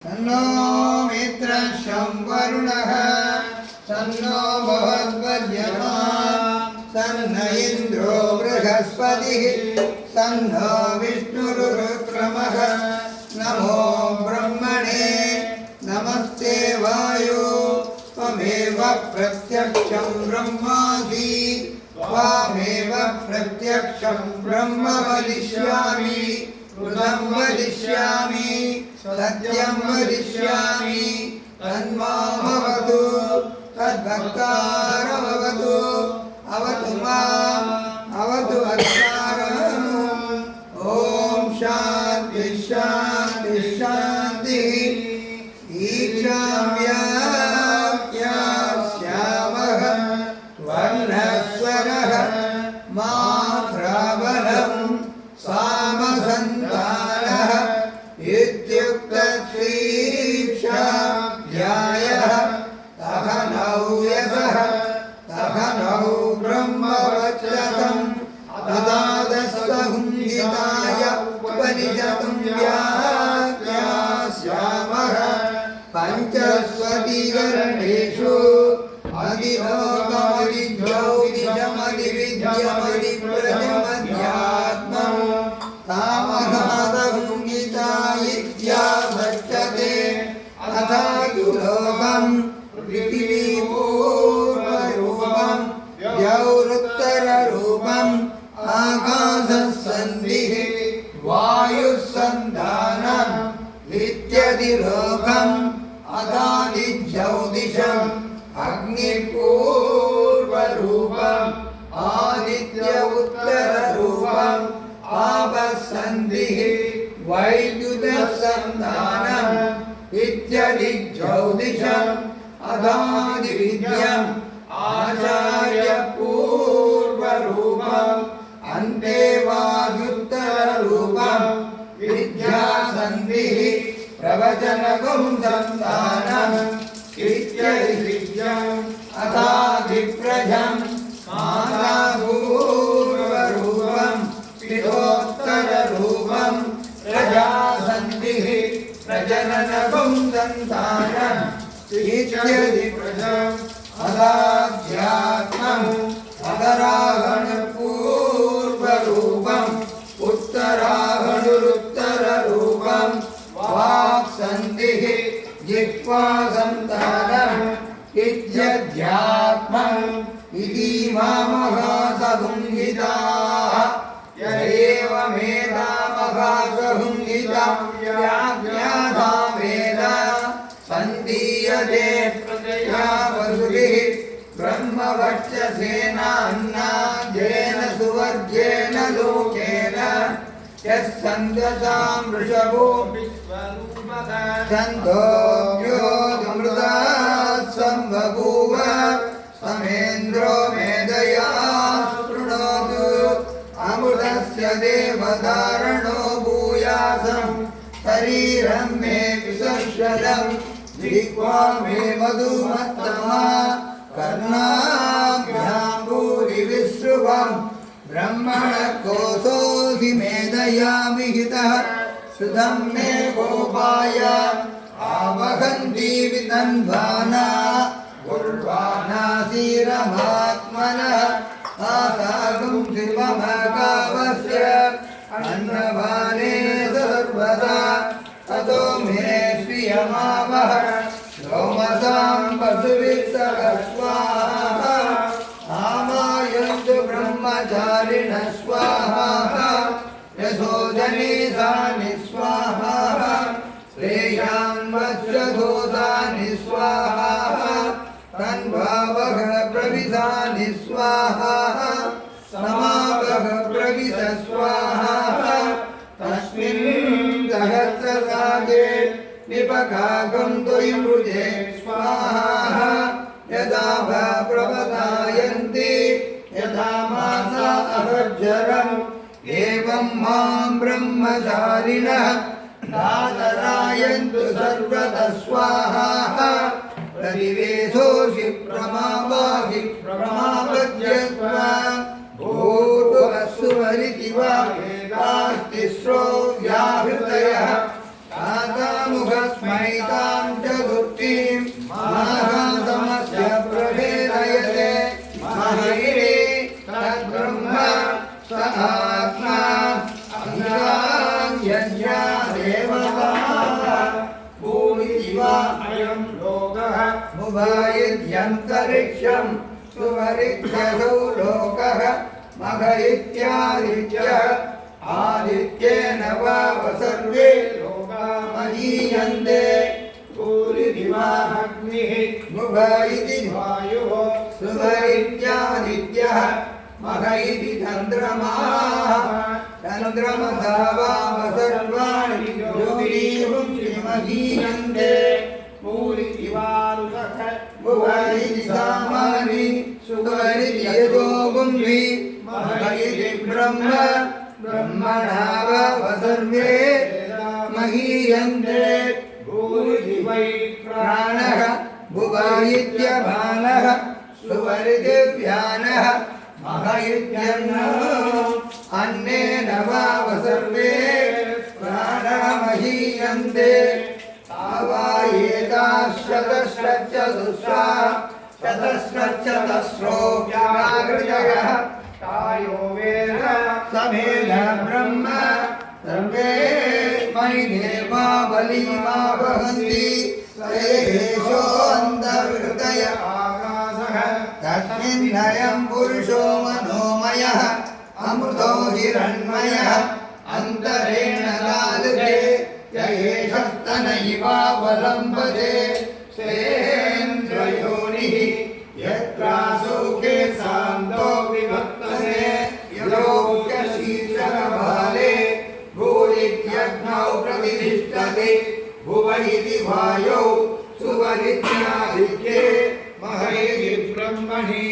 तन्नो मित्रशं वरुणः तन्नो भवद्वर्यमा तन्न इन्द्रो बृहस्पतिः तन्नो विष्णुरुक्रमः नमो ब्रह्मणे नमस्ते वायो त्वमेव प्रत्यक्षं ब्रह्मासि त्वामेव प्रत्यक्षं ब्रह्म वदिष्यामि कृतं वदिष्यामि सत्यं वदिष्यामि तन्मामवतु तद्भक्तारमवतु अवतु माम् अवतु भक्तारम् ॐ शान्ति शान्ति शान्तिः ईक्षाम्यास्यामः वर्णस्वरः मात्राबलं सामसन्तानः इत्युक्तश्रीक्षाध्यायः तहनौ यशः तहनौ ब्रह्मवचसं तदादस्संहिताय उपनिषदं व्याख्यास्यामः पञ्चस्वतिकरणेषु अधिलोकमधिज्योतिषमधिविद्यमधिप्रजमध्यात्मं तामहासंहिता इत्यावर्तते अथातु लोकं पृथिवीपूर्वरूपं द्यौरुत्तररूपम् आकाशस्सन्धिः वायुस्सन्धानम् इत्यदिलोकम् अथादिज्योतिषम् अग्निपूर्वरूपम् आदित्य उत्तररूपम् आपस्सन्धिः वैद्युतसन्धानम् इत्यदिज्योतिषम् अथादिविद्यम् आचार्यपूर्वरूपम् अन्तेवाद्युत्तररूपम् विद्यासन्धिः प्रवचनगुं सन्धानम् इत्यदिविद्यम् अथादिप्रजम् मातापूर्वरूपम् पितोत्तररूपम् प्रजासन्धिः प्रजननगुं सन्धानम् इत्यदिप्रजम् अथाध्यात्मम् अधराहणपूर्वरूपम् उत्तराहणुरुत्तररूपम् वाक्सन्धिः जिह्वासन्तानम् इत्यध्यात्मम् इति मामहासंहिताः य एवमेतामहासंहितां व्याख्यातामेन सन्दीयते प्रजया वसुभिः ब्रह्मवक्षसेनान्नाद्येन सुवर्गेण लोकेन यः सन्दसां वृषभो छन्दोऽभ्योऽमृतात् सम्बभूव समेन्द्रो मेधया शृणोतु अमृतस्य देवधारणो भूयासं शरीरं मे विसर्षदम् जिह्वा मे मधुमत्तमा कर्णाभ्यां भूरि विश्रुवम् ब्रह्मण कोशोऽसि मेधया विहितः श्रुतं मे गोपाय आवहन्ति वितन्वाना गुर्वाणासीरमात्मनः आसागुं शिवमगावस्य अन्नभाने सर्वदा ततो मे श्रियमावह सोमसां वसुभिः सह स्वाहा आमायन्तु ब्रह्मचारिणः स्वाहा यशोधनेशानि स्वाहा श्रेयान् वत्सधोषानि स्वाहा तन्भावः प्रविशानि स्वाहा समावः प्रविश स्वाहा तस्मिन् सहस्ररागे निपकागं द्वयमृजे स्वाहा यदा वा प्रपदायन्ति यदा मासा अहर्जरम् एवं मां ब्रह्मचारिणः दातरायन्तु सर्वतः स्वाहा प्रतिवेशोऽसि प्रमावाहि प्रमापद्यत्वा भूर्भुवस्सुवरिति वा वेदास्तिस्रो व्याहृतयः तासामुखस्मै एतां चतुर्थीं महासमस्य प्रवेदयते महिरे तद्ब्रह्म स आत्मा अन्यां यज्ञा देवताः भूमिरिवा अयं लोकः भुवायित्यन्तरिक्षं सुवरित्यसौ लोकः मघ इत्यादित्यः आदित्येन वाव सर्वे लोका महीयन्ते भूरिरिवाग्निः भुव इति वायुः सुवरित्यादित्यः मघ इति चन्द्रमाः चन्द्रमसा वाव सर्वाणि ज्योतिरुन्ति महीयन्ते भूरिरिवारुषः भुव इति सामानि सुवरिति यजो गुंभि मघ इति ब्रह्म ब्रह्मणा वाव सर्वे महीयन्ते भूरि वै प्राणः भुव इत्यभानः सुवरिदिव्यानः मघ इत्यन्नः अन्नेन वाव सर्वे प्राणः महीयन्ते शतस्रश्चतस्रो व्याकृतयः तायो वेद समेध ब्रह्म सर्वे मैदेवा बलिमा वहन्ति सयेषो अन्तर्हृदय आकाशः तस्मिन्नयं पुरुषो मनोमयः अमृतो हिरण्मयः अन्तरेण लालते ययेषस्तनयिवावलम्बते सेन्द्रयोनिः यत्रासौखे सान्तो विभक्तते योग्यशीर्षकबाले भूरित्यग्नौ प्रतिष्ठते भुव इति वायौ सुवरित्यादित्ये मह इति ब्रह्मणि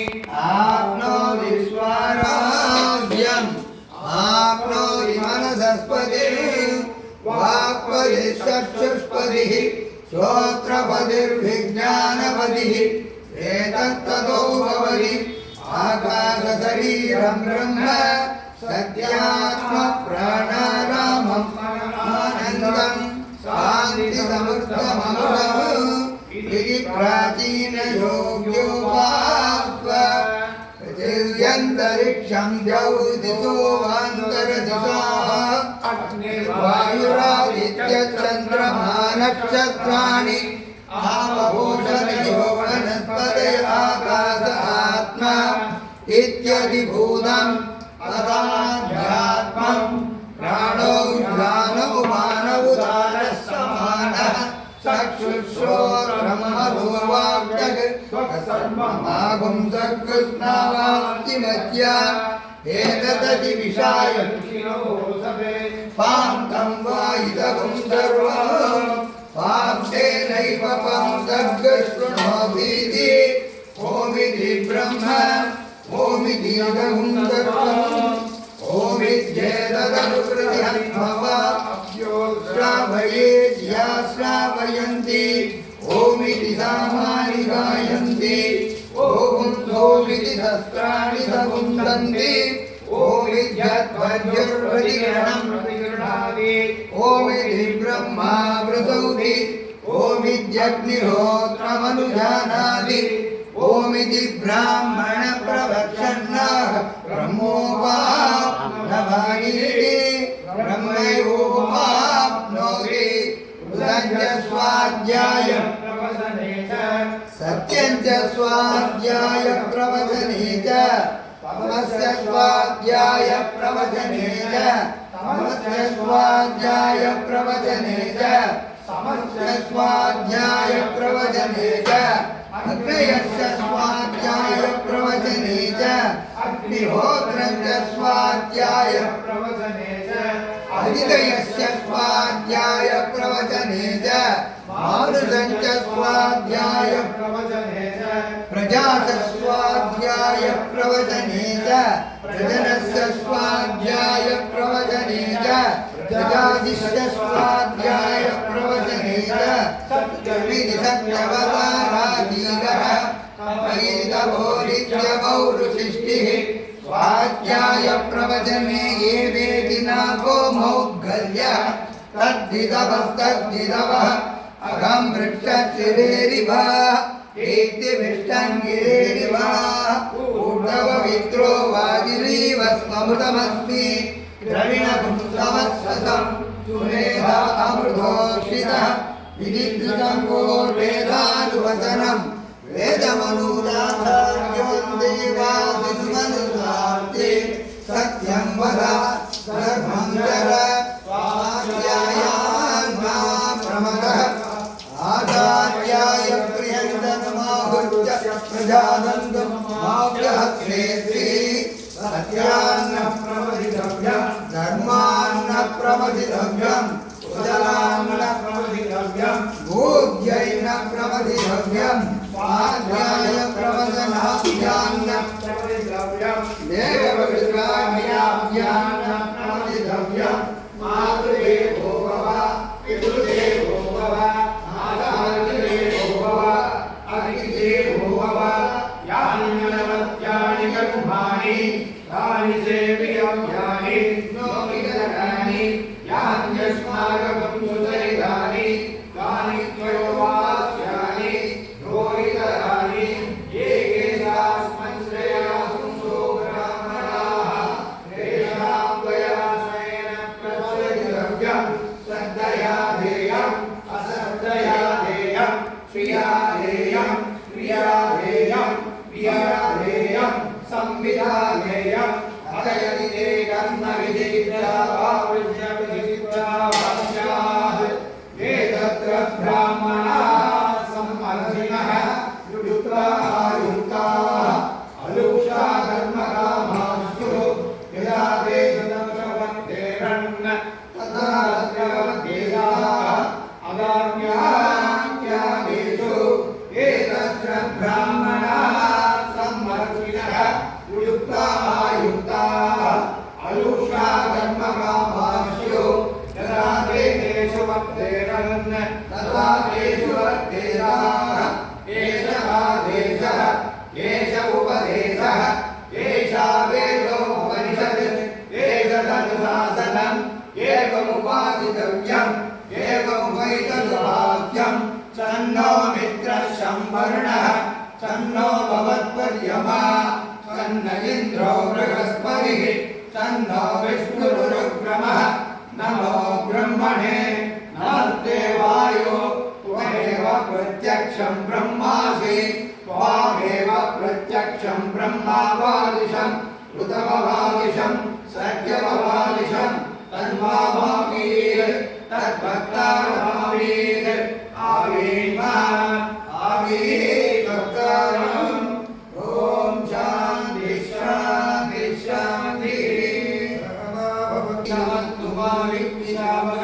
आप्नोति स्वराज्यम् आप्नोति मनसस्पतिः वाक्पतिः चक्षुष्पतिः श्रोत्रपतिर्विज्ञानपतिः एतत्ततो भवति आकाशशरीरं ब्रह्म सत्यात्मप्राणारामम् आनन्दम् शान्तिसमृद्धममृतम् इति प्राचीनयोग्योपास्व पृथिव्यन्तरिक्षं द्यौदिशो वान्तरदिशाः वायुरादित्यचन्द्रमा नक्षत्राणि आपवोषधयो वनस्पतय आकाश आत्मा इत्यधिभूतम् तदाध्यात्मम् प्राणो ज्ञानो मानवुदारः समानः चक्षुश्रोत्रमनोवाक्यगुं सकृष्णावास्ति मध्या एतदति विषाय पान्तं वा इदगुं सर्वम् पाप्तेनैव पांसर्गशृणोमीति ओमिति ब्रह्म ओमिति इदगुं सर्वम् ओमित्येतदनुकृतिहन्मवा श्रावयेत् या श्रावयन्ति ओमिति सामानि गायन्ति ओं सोमिति शस्त्राणि सपुंसन्ति ओमित्यध्वर्युर्प्रतिगृह्णम् ओमिति ब्रह्मा प्रसौति ओमित्यग्निहोत्रमनुजानाति ओमिति ब्राह्मण प्रवक्षन्नाः ब्रह्मोपाप्नवानिति ब्रह्मैवोपाप्नोति उदञ्च स्वाध्याय प्रवचने च सत्यञ्च स्वाध्याय प्रवचने च तमस्य स्वाध्याय प्रवचने च तमस्य स्वाध्याय प्रवचने च समस्य स्वाध्याय प्रवचने च अग्नयस्य स्वाध्याय प्रवचने च अग्निहोत्रस्य स्वाध्याय प्रवचने च अधिदयस्य स्वाध्याय प्रवचने च मानुषञ्च स्वाध्याय प्रवचने च प्रजास्य स्वाध्याय प्रवचने च प्रजनस्य स्वाध्याय प्रवचने च प्रजादिस्य स्वाध्याय प्रवचने च सत्यमिति सत्यवताराधीकरः परितभोरित्यमौरुषिष्टिः स्वाध्याय प्रवचने ये वेति नाको मौद्गल्यः तद्धितवस्तद्धितवः अहं वृक्षचिरेरिव कीर्तिमिष्टङ्गिरेरिव ऊर्ध्ववित्रो वाजिनीव स्मृतमस्मि द्रविणपुंसमस्वसं सुमेधा अमृतोषितः विदिधृतं पूर्वेदानुवचनं वेदमनूजाचार्योन् देवादिमनुसार्थे सत्यं वद धर्मं चर स्वाध्यायान् मा प्रमदः आचार्याय प्रियन्तनमाहुत्य प्रजानन्दं माव्यहस्रेति सत्यान्न प्रमदितव्यं धर्मान्न प्रमदितव्यं कुशलान्न प्रमदितव्यं भोज्यैन प्रमदितव्यं स्वाध्याय प्रवचनाभ्यान्न प्रमदितव्यं देवविश्वाभ्यान्न प्रमदितव्यं मातृदेवो भव पितृदेवो भव आचार्यदेवो भव अतिथिदेवो भव यान्यनवत्यानि कर्माणि तानि सेव्यव्यानि नोमितराणि यान्यस्माकं सुचरितानि तानि त्वयोवास्यानि रोहितराणि ये केशास्मन् श्रेयासुंसो ब्राह्मणाः तेषां त्वयाश्रयेण प्रचलितव्यं श्रद्धया ध्येयम् अश्रद्धया ध्येयं श्रिया ध्येयं क्रिया ध्येयं क्रिया ध्येयं संविदा ध्येयम् अदयति ते कर्म विधिग्रहा वावृज्यविधिग्रहाः ये तत्र ब्राह्मणाः सम्मर्शिनः युक्ताः अलूषा कर्मकामांस्तु यदा ते तदप्रवर्तेरन् तदा तत्रवर्तेयाः अगाम्याख्यादेषु ये तत्र ब्राह्मणाः सम्मर्शिनः युक्ताः अलूषा कर्मकामांस्तु यदा ते तेषु वर्तेरन् तदा तेषु वर्तेयाः एष आदेशः एष उपदेशः एषा वेदोपनिषत् एष तदनुशासनम् एवमुपासितव्यम् एवमुपैतद्वाक्यं तन्नो मित्रः संवर्णः तन्नो भवत्वर्यमा तन्न इन्द्रो बृहस्पतिः तन्नो विष्णुरुक्रमः नमो ब्रह्मणे नमस्ते वायो त्वमेव प्रत्यक्षं ब्रह्मासि त्वामेव प्रत्यक्षं ब्रह्मावादिशं ऋतमवादिशं सत्यमवादिशं तन्माभावीत् तद्भक्तारभावीत् आवीन्मा आवीत् भक्तारम् ॐ शान्ति शान्ति शान्तिः नमस्तु मा विद्यावः